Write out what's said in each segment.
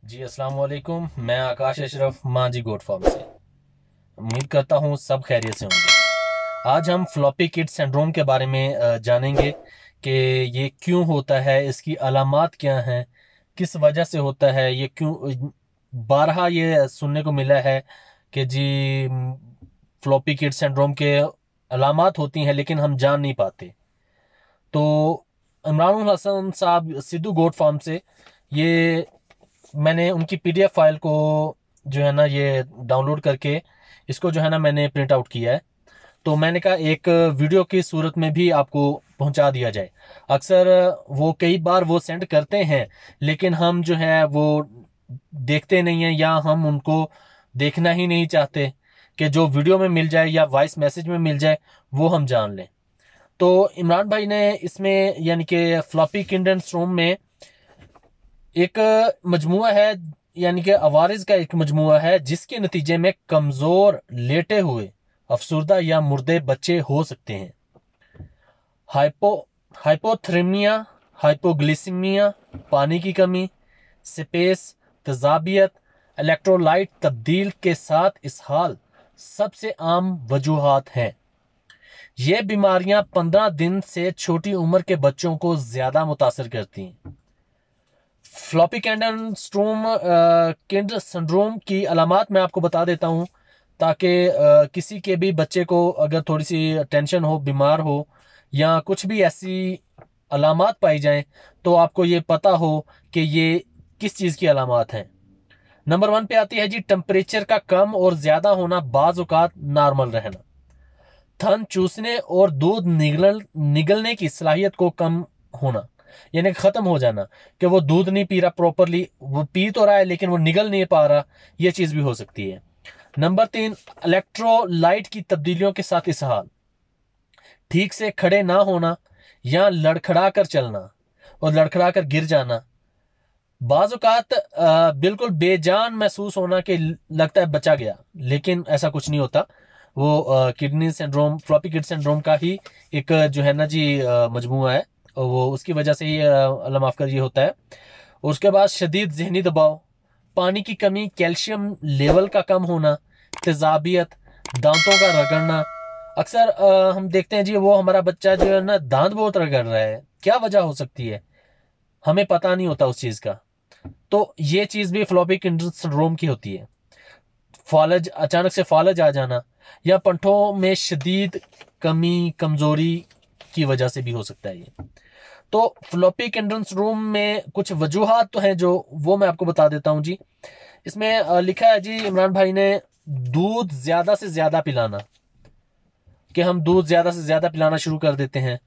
जी अस्सलाम वालेकुम। मैं आकाश अशरफ मांझी गोट फार्म से उम्मीद करता हूँ सब खैरियत से होंगे। आज हम फ्लॉपी किड सिंड्रोम के बारे में जानेंगे कि ये क्यों होता है, इसकी अलामात क्या हैं, किस वजह से होता है, ये क्यों बारहा ये सुनने को मिला है कि जी फ्लॉपी किड सिंड्रोम के अलामात होती हैं लेकिन हम जान नहीं पाते। तो इमरान हसन साहब सिद्धू गोट फार्म से ये मैंने उनकी पीडीएफ फाइल को जो है ना ये डाउनलोड करके इसको जो है ना मैंने प्रिंट आउट किया है। तो मैंने कहा एक वीडियो की सूरत में भी आपको पहुंचा दिया जाए। अक्सर वो कई बार वो सेंड करते हैं लेकिन हम जो है वो देखते नहीं हैं या हम उनको देखना ही नहीं चाहते कि जो वीडियो में मिल जाए या वॉइस मैसेज में मिल जाए वो हम जान लें। तो इमरान भाई ने इसमें यानी कि फ्लॉपी किंडन स्ट्रोम में एक मजमुआ है, यानी कि अवारिज का एक मजमुआ है जिसके नतीजे में कमजोर, लेटे हुए, अफसुर्दा या मुर्दे बच्चे हो सकते हैं। हाइपो हाइपोथर्मिया, हाइपोग्लिसिमिया, पानी की कमी, स्पेस, तेजाबियत, इलेक्ट्रोलाइट तब्दील के साथ इसहाल सबसे आम वजूहात हैं। ये बीमारियां 15 दिन से छोटी उम्र के बच्चों को ज्यादा मुतासर करती हैं। फ्लॉपी कैंडन स्ट्रोम किड सिंड्रोम की अलामात मैं आपको बता देता हूं ताकि किसी के भी बच्चे को अगर थोड़ी सी टेंशन हो, बीमार हो या कुछ भी ऐसी अलामात पाई जाएं तो आपको ये पता हो कि ये किस चीज़ की अलामात हैं। नंबर 1 पे आती है जी टेम्परेचर का कम और ज्यादा होना, बाज औकात नॉर्मल रहना, थन चूसने और दूध निगलने की सलाहियत को कम होना, यानी खत्म हो जाना कि वो दूध नहीं पी रहा प्रॉपरली, वो पी तो रहा है लेकिन वो निगल नहीं पा रहा, ये चीज भी हो सकती है। नंबर 3, इलेक्ट्रोलाइट की तब्दीलियों के साथ इसहाल, ठीक से खड़े ना होना या लड़खड़ा कर चलना और लड़खड़ा कर गिर जाना, बाज औकात बिल्कुल बेजान महसूस होना कि लगता है बचा गया लेकिन ऐसा कुछ नहीं होता। वो kidney syndrome, floppy kid syndrome का ही एक जो है ना जी मजमुआ है, और वो उसकी वजह से ही अल्लाह माफ कर ये होता है। और उसके बाद शदीद जहनी दबाव, पानी की कमी, कैल्शियम लेवल का कम होना, तेजाबियत, दांतों का रगड़ना। अक्सर हम देखते हैं जी वो हमारा बच्चा जो है ना दांत बहुत रगड़ रहा है, क्या वजह हो सकती है हमें पता नहीं होता उस चीज का। तो ये चीज भी फ्लॉपी किंडर सिंड्रोम की होती है। फॉलज, अचानक से फॉलज आ जाना या पंठों में शदीद कमी, कमजोरी की वजह से भी हो सकता है ये। तो फ्लॉपी किंडर सिंड्रोम में कुछ वजूहात तो हैं जो वो मैं आपको बता देता हूं जी। इसमें लिखा है जी इमरान भाई ने, दूध ज्यादा से ज्यादा पिलाना, कि हम दूध ज्यादा से ज्यादा पिलाना शुरू कर देते हैं।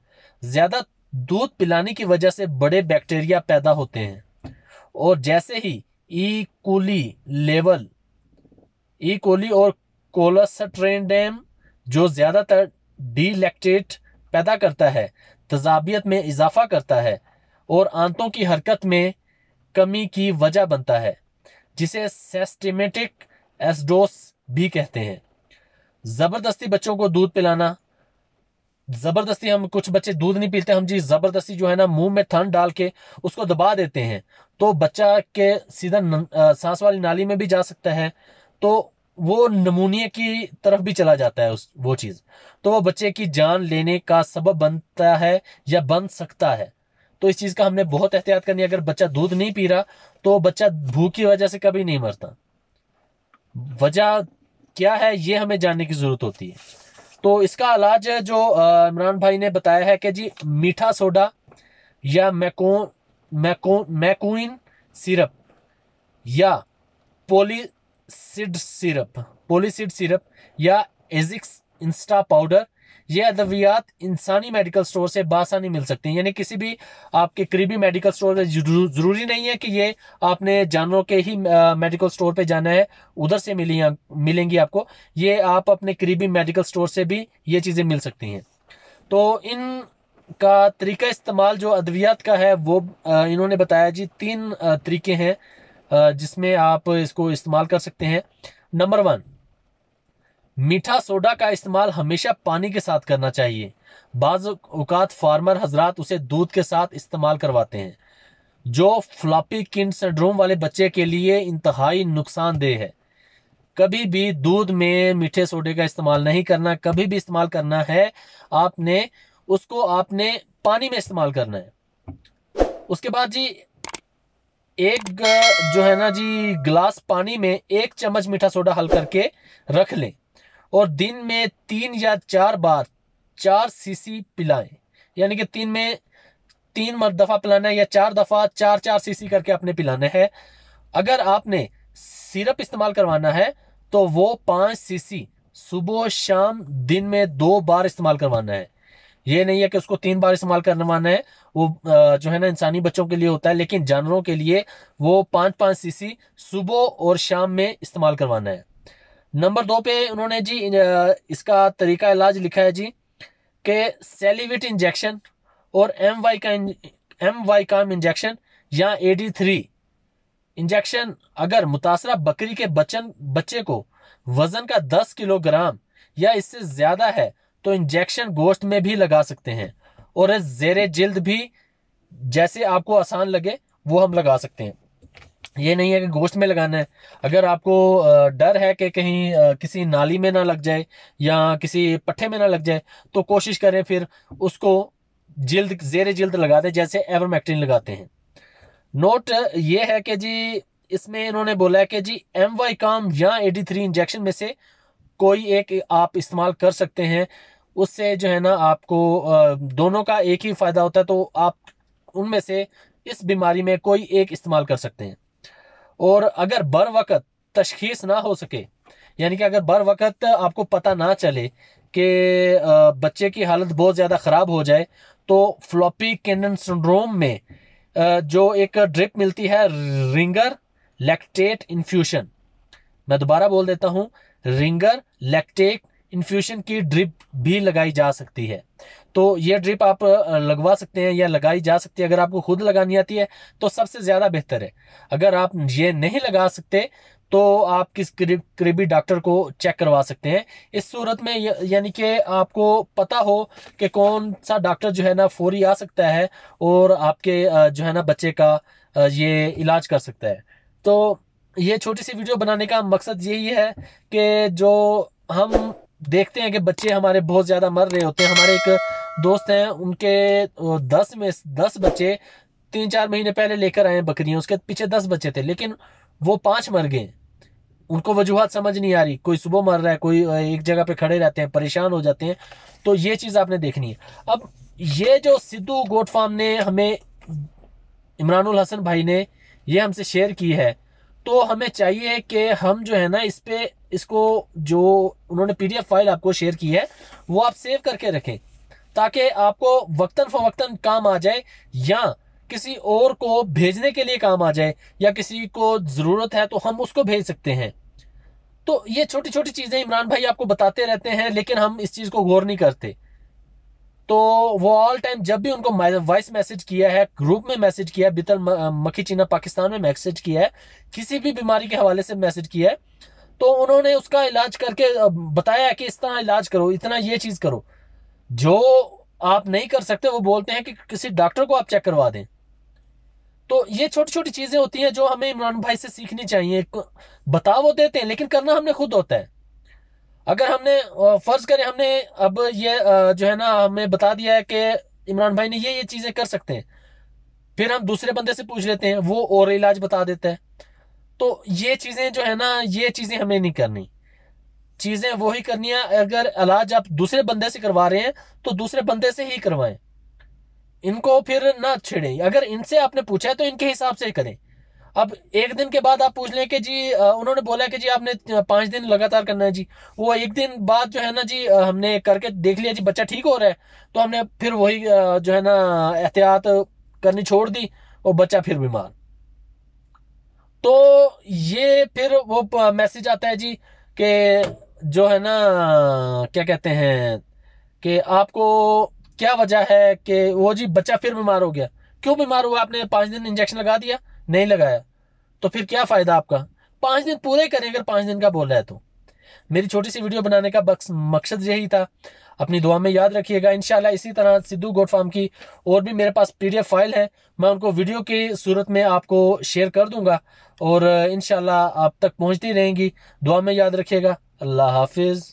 ज्यादा दूध पिलाने की वजह से बड़े बैक्टीरिया पैदा होते हैं और जैसे ही ई कोली लेवल, ई कोली और कोलोस्ट्रेडियम जो ज्यादातर डी लैक्टेट पैदा करता है, तजाबियत में इजाफा करता है और आंतों की हरकत में कमी की वजह बनता है, जिसे सिस्टेमेटिक एसिडोस भी कहते हैं। जबरदस्ती बच्चों को दूध पिलाना, जबरदस्ती हम, कुछ बच्चे दूध नहीं पीते, हम जी जबरदस्ती जो है ना मुंह में थन डाल के उसको दबा देते हैं तो बच्चा के सीधा सांस वाली नाली में भी जा सकता है, तो वो नमूनिया की तरफ भी चला जाता है उस वो चीज, तो वो बच्चे की जान लेने का सबब बनता है या बन सकता है। तो इस चीज का हमने बहुत एहतियात करनी है। अगर बच्चा दूध नहीं पी रहा तो बच्चा भूख की वजह से कभी नहीं मरता। वजह क्या है ये हमें जानने की जरूरत होती है। तो इसका इलाज है जो इमरान भाई ने बताया है कि जी मीठा सोडा या मैकोइन सिरप या पॉलीसिड सिरप या एजिक्स इंस्टा पाउडर, ये अद्वियात इंसानी मेडिकल स्टोर से बासानी मिल सकती हैं। यानी किसी भी आपके करीबी मेडिकल स्टोर में, जरूरी नहीं है कि ये आपने जानवरों के ही मेडिकल स्टोर पे जाना है, उधर से मिलेंगी आपको। ये आप अपने करीबी मेडिकल स्टोर से भी ये चीजें मिल सकती हैं। तो इन का तरीका इस्तेमाल जो अद्वियात का है वो इन्होंने बताया जी 3 तरीके हैं जिसमें आप इसको इस्तेमाल कर सकते हैं। नंबर 1, मीठा सोडा का इस्तेमाल हमेशा पानी के साथ करना चाहिए। बाज औकात फार्मर हजरात उसे दूध के साथ इस्तेमाल करवाते हैं। जो फ्लॉपी किड सिंड्रोम वाले बच्चे के लिए इंतहाई नुकसानदेह है। कभी भी दूध में मीठे सोडे का इस्तेमाल नहीं करना। कभी भी इस्तेमाल करना है आपने उसको आपने पानी में इस्तेमाल करना है। उसके बाद जी एक जो है ना जी गिलास पानी में 1 चम्मच मीठा सोडा हल करके रख लें और दिन में 3 या 4 बार 4 सीसी पिलाएं। यानी कि 3 दफा पिलाना है या 4 दफा 4 सीसी करके आपने पिलाना है। अगर आपने सिरप इस्तेमाल करवाना है तो वो 5 सीसी सुबह शाम दिन में 2 बार इस्तेमाल करवाना है। ये नहीं है कि उसको 3 बार इस्तेमाल करवाना है। वो जो है ना इंसानी बच्चों के लिए होता है, लेकिन जानवरों के लिए वो 5-5 सीसी सुबह और शाम में इस्तेमाल करवाना है। नंबर 2 पे उन्होंने जी इसका तरीका इलाज लिखा है जी कि सेलिविट इंजेक्शन और एम वाई काम इंजेक्शन या AD3 इंजेक्शन। अगर मुतासरा बकरी के बच्चे को वजन का 10 किलोग्राम या इससे ज्यादा है तो इंजेक्शन गोश्त में भी लगा सकते हैं और जेरे जिल्द भी, जैसे आपको आसान लगे वो हम लगा सकते हैं। ये नहीं है कि गोश्त में लगाना है। अगर आपको डर है कि कहीं किसी नाली में ना लग जाए या किसी पट्टे में ना लग जाए तो कोशिश करें फिर उसको जेरे जिल्द लगा दें, जैसे एवरमेक्टिन लगाते हैं। नोट ये है कि जी इसमें इन्होंने बोला है कि जी MY काम या AD3 इंजेक्शन में से कोई एक आप इस्तेमाल कर सकते हैं। उससे जो है ना आपको दोनों का एक ही फायदा होता है, तो आप उनमें से इस बीमारी में कोई एक इस्तेमाल कर सकते हैं। और अगर बर वक्त तशखीस ना हो सके, यानी कि अगर बर वक्त आपको पता ना चले कि बच्चे की हालत बहुत ज़्यादा ख़राब हो जाए, तो फ्लॉपी किड सिंड्रोम में जो एक ड्रिप मिलती है रिंगर लैक्टेट इन्फ्यूशन, मैं दोबारा बोल देता हूं, रिंगर लैक्टेट इन्फ्यूशन की ड्रिप भी लगाई जा सकती है। तो ये ड्रिप आप लगवा सकते हैं या लगाई जा सकती है। अगर आपको खुद लगानी आती है तो सबसे ज्यादा बेहतर है। अगर आप ये नहीं लगा सकते तो आप किस करीबी डॉक्टर को चेक करवा सकते हैं। इस सूरत में यानी कि आपको पता हो कि कौन सा डॉक्टर जो है ना फौरी आ सकता है और आपके जो है ना बच्चे का ये इलाज कर सकता है। तो ये छोटी सी वीडियो बनाने का मकसद यही है कि जो हम देखते हैं कि बच्चे हमारे बहुत ज्यादा मर रहे होते हैं। हमारे एक दोस्त हैं, उनके 10 बच्चे 3-4 महीने पहले लेकर आए बकरियां, उसके पीछे 10 बच्चे थे, लेकिन वो 5 मर गए। उनको वजूहत समझ नहीं आ रही, कोई सुबह मर रहा है, कोई एक जगह पे खड़े रहते हैं, परेशान हो जाते हैं। तो ये चीज आपने देखनी है। अब ये जो सिद्धू गोट फार्म ने हमें, इमरानुल हसन भाई ने ये हमसे शेयर की है, तो हमें चाहिए कि हम जो है ना इस पे इसको जो उन्होंने PDF फाइल आपको शेयर की है वो आप सेव करके रखें, ताकि आपको वक्तन फवक्तन काम आ जाए या किसी और को भेजने के लिए काम आ जाए, या किसी को जरूरत है तो हम उसको भेज सकते हैं। तो ये छोटी छोटी चीजें इमरान भाई आपको बताते रहते हैं, लेकिन हम इस चीज को गौर नहीं करते। तो वो ऑल टाइम जब भी उनको वॉइस मैसेज किया है, ग्रुप में मैसेज किया है, बितल मक्खी चीना पाकिस्तान में मैसेज किया है, किसी भी बीमारी के हवाले से मैसेज किया है, तो उन्होंने उसका इलाज करके बताया है कि इस तरह इलाज करो, इतना ये चीज करो। जो आप नहीं कर सकते वो बोलते हैं कि किसी डॉक्टर को आप चेक करवा दें। तो ये छोटी छोटी चीजें होती हैं जो हमें इमरान भाई से सीखनी चाहिए। बता वो देते हैं, लेकिन करना हमने खुद होता है। अगर हमने फर्ज करें हमने अब ये जो है ना हमें बता दिया है कि इमरान भाई ने ये चीजें कर सकते हैं, फिर हम दूसरे बंदे से पूछ लेते हैं, वो और इलाज बता देता है। तो ये चीजें जो है ना, ये चीजें हमें नहीं करनी। चीजें वो ही करनी है। अगर इलाज आप दूसरे बंदे से करवा रहे हैं तो दूसरे बंदे से ही करवाएं, इनको फिर ना छेड़ें। अगर इनसे आपने पूछा है तो इनके हिसाब से करें। अब एक दिन के बाद आप पूछ लें कि जी उन्होंने बोला कि जी आपने 5 दिन लगातार करना है जी, वो एक दिन बाद जो है ना जी हमने करके देख लिया जी बच्चा ठीक हो रहा है, तो हमने फिर वही जो है ना एहतियात करनी छोड़ दी और बच्चा फिर बीमार। तो ये फिर वो मैसेज आता है जी कि जो है ना क्या कहते हैं कि आपको क्या वजह है कि वो जी बच्चा फिर बीमार हो गया। क्यों बीमार हुआ? आपने 5 दिन इंजेक्शन लगा दिया, नहीं लगाया, तो फिर क्या फायदा आपका? 5 दिन पूरे करें अगर 5 दिन का बोल रहा है तो। मेरी छोटी सी वीडियो बनाने का मकसद यही था। अपनी दुआ में याद रखिएगा। इंशाल्लाह इसी तरह सिद्धू गोट फार्म की और भी मेरे पास PDF फाइल है, मैं उनको वीडियो की सूरत में आपको शेयर कर दूंगा और इंशाल्लाह आप तक पहुंचती रहेंगी। दुआ में याद रखिएगा। अल्लाह हाफिज।